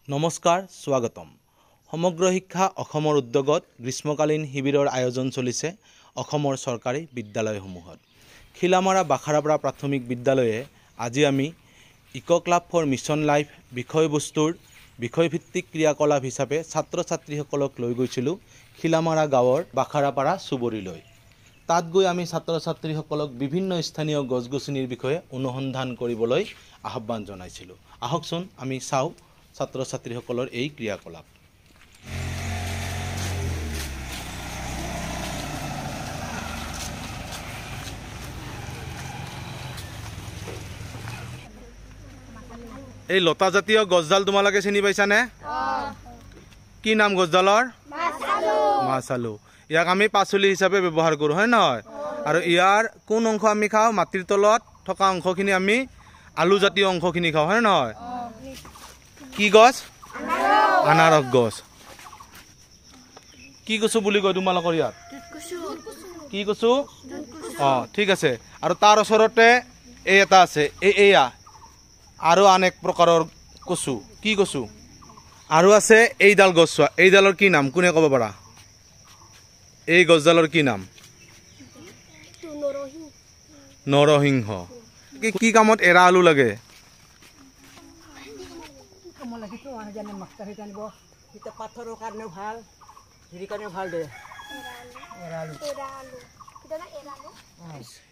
নমস্কাৰ স্বাগতম সমগ্ৰ শিক্ষা অসমৰ উদ্যোগত গ্ৰীষ্মকালীন শিবিৰৰ আয়োজন চলিছে অসমৰ চৰকাৰী বিদ্যালয়সমূহত খিলামাৰা বাখাৰাপাৰা প্ৰাথমিক বিদ্যালয়ে আজি আমি eco club for mission life বিষয়বস্তুৰ বিষয়ভিত্তিক ক্ৰিয়াকলাপ হিচাপে ছাত্ৰ ছাত্ৰীসকলক লৈ গৈছিলোঁ খিলামাৰা গাঁৱৰ বাখাৰাপাৰা চুবুৰীলৈ তাত গৈ আমি ছাত্ৰ ছাত্ৰীসকলক বিভিন্ন স্থানীয় গছ-গছনিৰ বিষয়ে অনুসন্ধান কৰিবলৈ আহ্বান জনাইছিলোঁ আহকচোন আমি চাওঁ ছাত্ৰ ছাত্ৰীসকলৰ এই ক্ৰিয়াকলাপ এই লতা জাতীয় গছডাল তোমালোকে চিনি পাইছানে কি নাম গছডালৰ মাছালু ইয়াক আমি পাচলি হিচাপে ব্যৱহাৰ কৰোঁ হয় নহয় আৰু ইয়াৰ কোন অংশ আমি খাওঁ মাটিৰ তলত থকা অংশখিনি আমি আলু জাতীয় অংশখিনি খাওঁ হয় নহয় কি গছ আনাৰস গছ কি কচু বুলি কয় তোমালোকৰ ইয়াত কি কচু ঠিক আছে আৰু তাৰ ওচৰতে এই এটা আছে এয়া আৰু অনেক প্ৰকাৰৰ কচু কি কচু আৰু আছে এইডাল গছ এইডালৰ কি নাম কোনে ক'ব পাৰা এই গছডালৰ কি নাম নৰসিংহ কি কামত এৰা আলু লাগে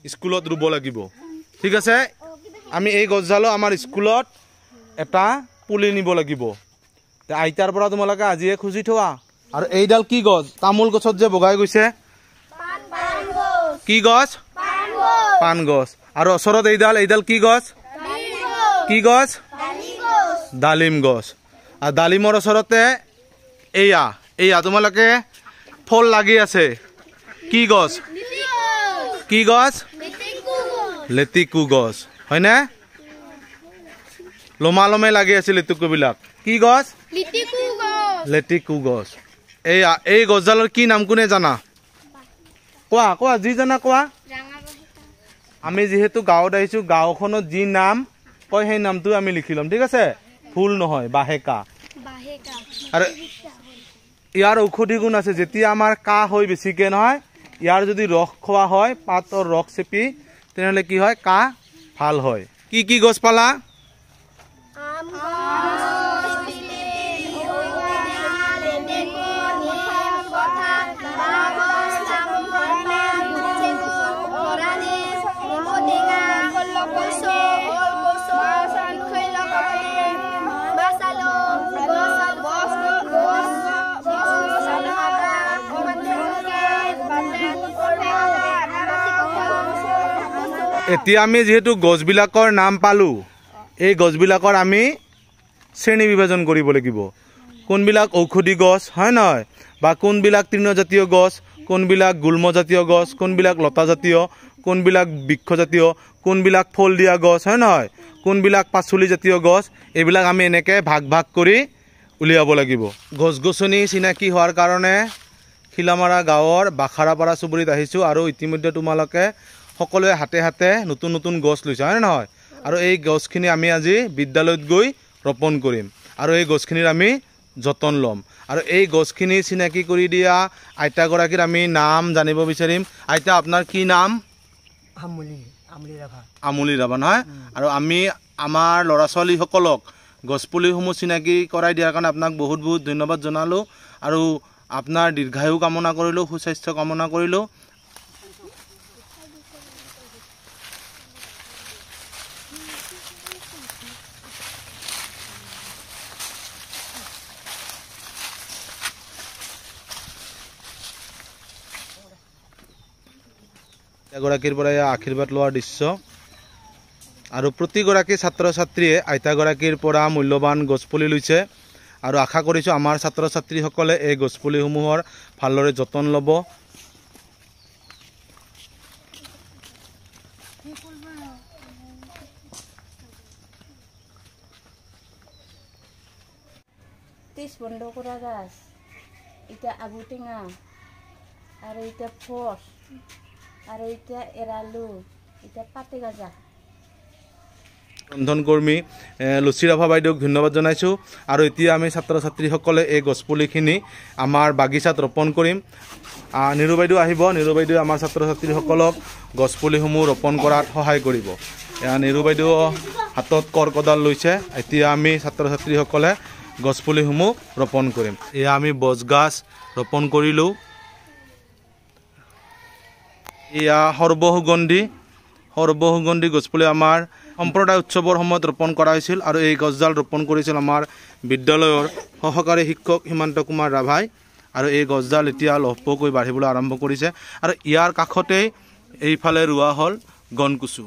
স্কুলত ৰুব লাগিব ঠিক আছে আমি এই গছডালো আমাৰ স্কুলত এটা পুলি নিব লাগিব আইতাৰ পৰা তোমালোকে আজিয়ে খুজি থোৱা আৰু এইডাল কি গছ তামোল গছত যে বগাই গৈছে কি গছ পান গছ আৰু ওচৰত এইডাল কি গছ ডালিম গছ আৰু ডালিমৰ ওচৰতে এয়া তোমালোকে ফল লাগি আছে কি গছ লেটিকু গছ হয়নে লমালমে লাগি আছে লেটিকুবিলাক কি গছ লেটিকু গছ এই গছডালৰ কি নাম কোনে জানা কোৱা যি জানা কোৱা আমি যেহেতু গাঁৱত আহিছো গাঁওখনত যি নাম কয় সেই নামটো আমি লিখি ল'ম ঠিক আছে ফুল নহয় বাহেকা আৰু ইয়াৰ ঔষধি গুণ আছে যেতিয়া আমাৰ কাহ হয় বেছিকে নহয় ইয়াৰ যদি ৰস খোৱা হয় পাতৰ ৰস চেপি তেনেহলে কি হয় কাহ ভাল হয় কি গছ পালা এতিয়া আমি যেহেতু গছবিলাকৰ নাম পালো এই গছবিলাকৰ আমি শ্ৰেণী বিভাজন কৰিব লাগিব কোনবিলাক ঔষধি গছ হয় নহয় বা কোনবিলাক তৃণজাতীয় গছ কোনবিলাক গুল্মজাতীয় গছ কোনবিলাক লতাজাতীয় কোনবিলাক বৃক্ষজাতীয় কোনবিলাক ফল দিয়া গছ হয় নহয় কোনবিলাক পাচলি জাতীয় গছ এইবিলাক আমি এনেকৈ ভাগ কৰি উলিয়াব লাগিব গছ-গছনি চিনাকি হোৱাৰ কাৰণে খিলামাৰা গাঁৱৰ বাখাৰাপাৰা চুবুৰীত আহিছোঁ আৰু ইতিমধ্যে তোমালোকে সকলোৱে হাতে নতুন গছ লৈছে হয় নহয় আৰু এই গছখিনি আমি আজি বিদ্যালয়ত গৈ ৰোপণ কৰিম আৰু এই গছখিনিৰ আমি যতন ল'ম আৰু এই গছখিনি চিনাকি কৰি দিয়া আইতাগৰাকীৰ আমি নাম জানিব বিচাৰিম আইতা আপোনাৰ কি নাম আমুলি ৰাভা নহয় আৰু আমি আমাৰ ল'ৰা ছোৱালীসকলক গছপুলিসমূহ চিনাকি কৰাই দিয়াৰ কাৰণে আপোনাক বহুত ধন্যবাদ জনালোঁ আৰু আপোনাৰ দীৰ্ঘায়ু কামনা কৰিলোঁ সুস্বাস্থ্য কামনা কৰিলোঁ আইতাগৰাকীৰ পৰা আশীৰ্বাদ লোৱাৰ দৃশ্য আৰু প্ৰতিগৰাকী ছাত্ৰ ছাত্ৰীয়ে আইতাগৰাকীৰ পৰা মূল্যৱান গছপুলি লৈছে আৰু আশা কৰিছোঁ আমাৰ ছাত্ৰ ছাত্ৰীসকলে এই গছপুলিসমূহৰ ভালদৰে যতন ল'ব বন্ধ কৰা গাছ এটা আগুটেঙা আৰু এটা ফস আৰু এটা এৰালু এটা পাতে গাজা ৰন্ধনকৰ্মী লুচিৰাভা বাইদেউক ধন্যবাদ জনাইছোঁ। আৰু এতিয়া আমি ছাত্ৰ ছাত্ৰীসকলে এই গছপুলিখিনি আমাৰ বাগিচাত ৰোপণ কৰিম। নিৰু বাইদেউ আহিব। নিৰু বাইদেৱে আমাৰ ছাত্ৰ ছাত্ৰীসকলক গছপুলিসমূহ ৰোপণ কৰাত সহায় কৰিব। নিৰু বাইদেউ হাতত কৰ্কদাল লৈছে। এতিয়া আমি ছাত্ৰ ছাত্ৰীসকলে গছপুলিসমূহ ৰোপণ কৰিম। এয়া আমি বজগাছ ৰোপণ কৰিলোঁ। এয়া সৰ্বসুগন্ধি গছপুলি আমাৰ সম্প্ৰদায় উৎসৱৰ সময়ত ৰোপণ কৰা হৈছিল। আৰু এই গছডাল ৰোপণ কৰিছিল আমাৰ বিদ্যালয়ৰ সহকাৰী শিক্ষক সীমান্ত কুমাৰ ৰাভাই। আৰু এই গছডাল এতিয়া লহপহকৈ বাঢ়িবলৈ আৰম্ভ কৰিছে। আৰু ইয়াৰ কাষতেই এইফালে ৰোৱা হ'ল গণকচু।